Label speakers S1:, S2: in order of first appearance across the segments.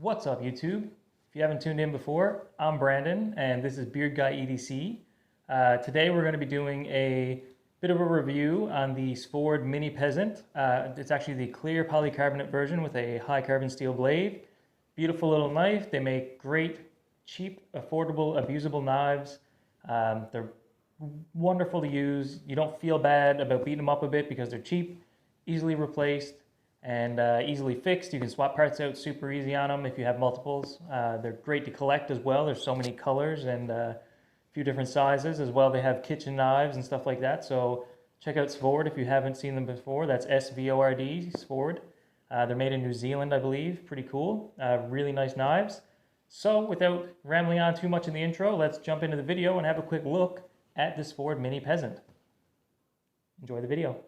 S1: What's up, YouTube? If you haven't tuned in before, I'm Brandon, and this is Beard Guy EDC. Today we're going to be doing a bit of a review on the Svord Mini Peasant. It's actually the clear polycarbonate version with a high carbon steel blade. Beautiful little knife. They make great, cheap, affordable, abusable knives. They're wonderful to use. You don't feel bad about beating them up a bit because they're cheap, easily replaced, and easily fixed. You can swap parts out super easy on them if you have multiples. They're great to collect as well. There's so many colors and a few different sizes as well. They have kitchen knives and stuff like that. So check out Svord if you haven't seen them before. That's SVORD, Svord. They're made in New Zealand, I believe. Pretty cool. Really nice knives. So without rambling on too much in the intro, let's jump into the video and have a quick look at the Svord Mini Peasant. Enjoy the video.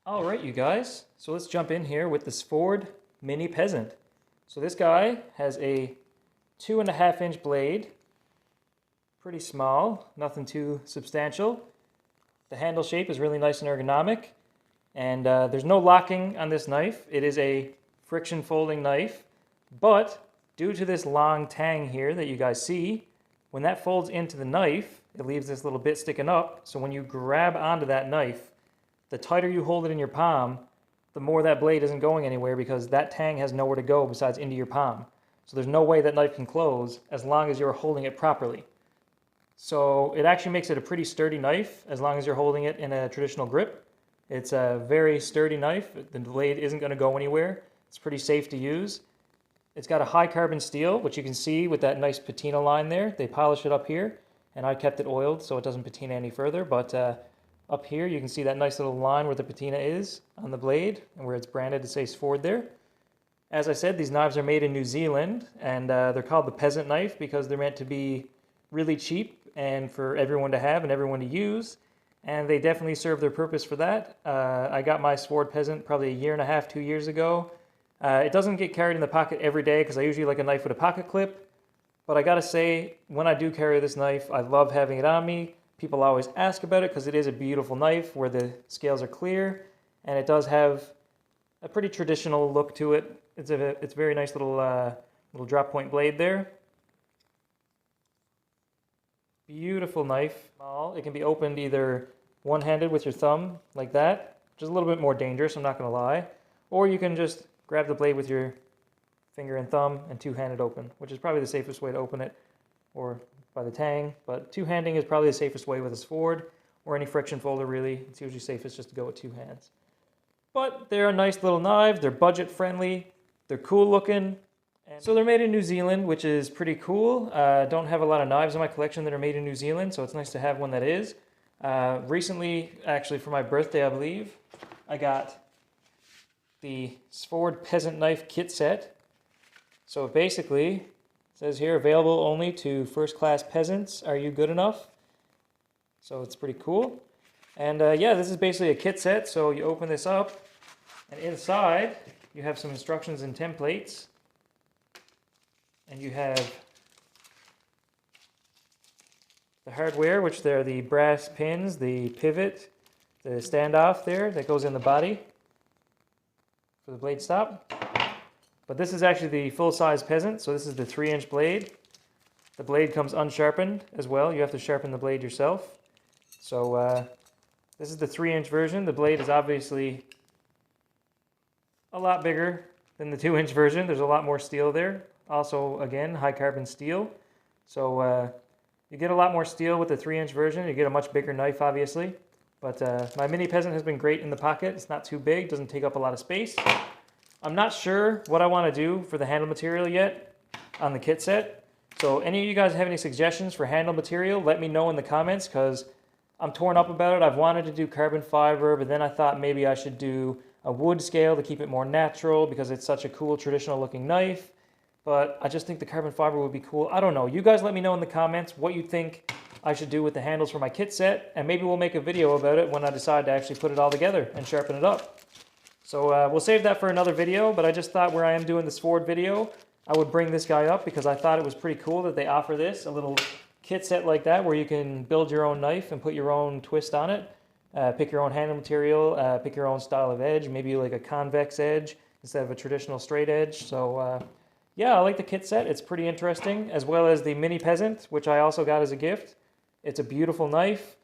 S1: Alright, you guys, so let's jump in here with the Svord Mini Peasant. So this guy has a 2.5-inch blade, pretty small, nothing too substantial. The handle shape is really nice and ergonomic, and there's no locking on this knife. It is a friction folding knife, but due to this long tang here that you guys see, when that folds into the knife, it leaves this little bit sticking up, so when you grab onto that knife, the tighter you hold it in your palm, the more that blade isn't going anywhere because that tang has nowhere to go besides into your palm. So there's no way that knife can close as long as you're holding it properly. So it actually makes it a pretty sturdy knife as long as you're holding it in a traditional grip. It's a very sturdy knife. The blade isn't going to go anywhere. It's pretty safe to use. It's got a high carbon steel, which you can see with that nice patina line there. They polish it up here, and I kept it oiled so it doesn't patina any further, but up here, you can see that nice little line where the patina is on the blade and where it's branded to say Svord there. As I said, these knives are made in New Zealand, and they're called the peasant knife because they're meant to be really cheap and for everyone to have and everyone to use. And they definitely serve their purpose for that. I got my Svord Peasant probably a year and a half, 2 years ago. It doesn't get carried in the pocket every day because I usually like a knife with a pocket clip. But I gotta say, when I do carry this knife, I love having it on me. People always ask about it because it is a beautiful knife where the scales are clear, and it does have a pretty traditional look to it. It's a very nice little drop point blade there. Beautiful knife. It can be opened either one-handed with your thumb like that, which is a little bit more dangerous, I'm not going to lie, or you can just grab the blade with your finger and thumb and two-handed open, which is probably the safest way to open it, or by the tang, but two-handing is probably the safest way with a Svord, or any friction folder really. It's usually safest just to go with two hands. But they're a nice little knife, they're budget friendly, they're cool looking, and so they're made in New Zealand, which is pretty cool. Don't have a lot of knives in my collection that are made in New Zealand, so it's nice to have one that is. Recently, actually for my birthday I believe, I got the Svord Peasant Knife kit set. So basically, it says here, available only to first-class peasants. Are you good enough? So it's pretty cool. And yeah, this is basically a kit set. So you open this up, and inside you have some instructions and templates. And you have the hardware, which they're the brass pins, the pivot, the standoff there that goes in the body for the blade stop. But this is actually the full-size peasant, so this is the 3-inch blade. The blade comes unsharpened as well. You have to sharpen the blade yourself. So this is the 3-inch version. The blade is obviously a lot bigger than the 2-inch version. There's a lot more steel there. Also, again, high carbon steel. So you get a lot more steel with the 3-inch version. You get a much bigger knife, obviously. But my Mini Peasant has been great in the pocket. It's not too big, doesn't take up a lot of space. I'm not sure what I want to do for the handle material yet on the kit set. So any of you guys have any suggestions for handle material, let me know in the comments because I'm torn up about it. I've wanted to do carbon fiber, but then I thought maybe I should do a wood scale to keep it more natural because it's such a cool traditional looking knife. But I just think the carbon fiber would be cool. I don't know. You guys let me know in the comments what you think I should do with the handles for my kit set, and maybe we'll make a video about it when I decide to actually put it all together and sharpen it up. So we'll save that for another video, but I just thought where I am doing the Svord video, I would bring this guy up because I thought it was pretty cool that they offer this, a little kit set like that where you can build your own knife and put your own twist on it. Pick your own handle material, pick your own style of edge, maybe like a convex edge instead of a traditional straight edge. So yeah, I like the kit set. It's pretty interesting, as well as the Mini Peasant, which I also got as a gift. It's a beautiful knife.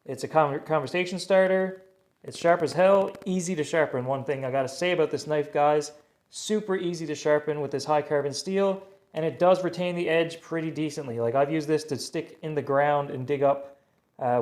S1: It's a conversation starter. It's sharp as hell, easy to sharpen. One thing I gotta say about this knife, guys, super easy to sharpen with this high carbon steel, and it does retain the edge pretty decently. Like, I've used this to stick in the ground and dig up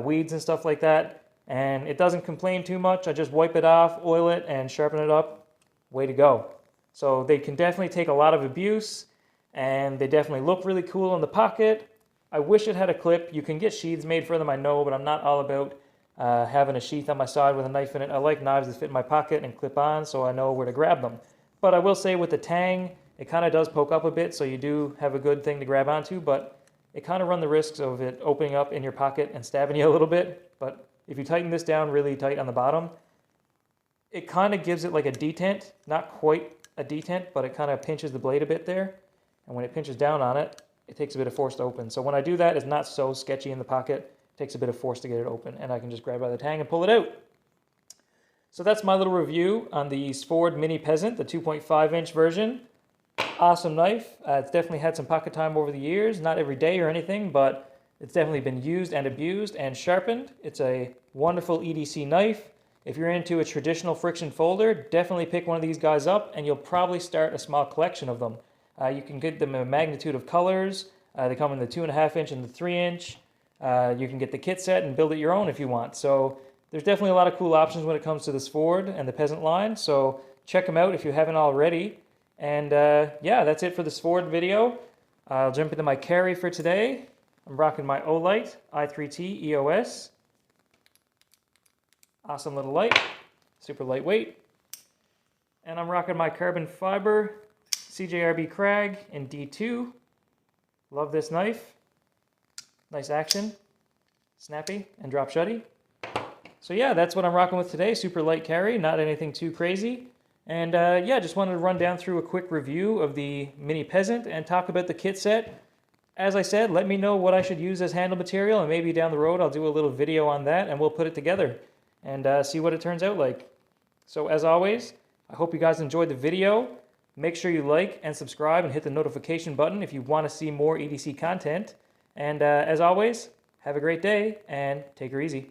S1: weeds and stuff like that, and it doesn't complain too much. I just wipe it off, oil it, and sharpen it up. Way to go. So they can definitely take a lot of abuse, and they definitely look really cool in the pocket. I wish it had a clip. You can get sheaths made for them, I know, but I'm not all about having a sheath on my side with a knife in it. I like knives that fit in my pocket and clip on so I know where to grab them. But I will say with the tang, it kind of does poke up a bit, so you do have a good thing to grab onto, but it kind of run the risks of it opening up in your pocket and stabbing you a little bit. But if you tighten this down really tight on the bottom, it kind of gives it like a detent, not quite a detent, but it kind of pinches the blade a bit there. And when it pinches down on it, it takes a bit of force to open. So when I do that, it's not so sketchy in the pocket. It takes a bit of force to get it open, and I can just grab by the tang and pull it out. So that's my little review on the Svord Mini Peasant, the 2.5-inch version. Awesome knife. It's definitely had some pocket time over the years. Not every day or anything, but it's definitely been used and abused and sharpened. It's a wonderful EDC knife. If you're into a traditional friction folder, definitely pick one of these guys up, and you'll probably start a small collection of them. You can get them in a magnitude of colors. They come in the 2.5-inch and the 3-inch. You can get the kit set and build it your own if you want. So there's definitely a lot of cool options when it comes to the Svord and the Peasant line. So check them out if you haven't already. And yeah, that's it for the Svord video. I'll jump into my carry for today. I'm rocking my Olight i3T EOS. Awesome little light, super lightweight. And I'm rocking my carbon fiber CJRB Crag in D2. Love this knife. Nice action, snappy, and drop shutty. So yeah, that's what I'm rocking with today. Super light carry, not anything too crazy. And yeah, just wanted to run down through a quick review of the Mini Peasant and talk about the kit set. As I said, let me know what I should use as handle material, and maybe down the road I'll do a little video on that and we'll put it together and see what it turns out like. So as always, I hope you guys enjoyed the video. Make sure you like and subscribe and hit the notification button if you want to see more EDC content. And as always, have a great day and take her easy.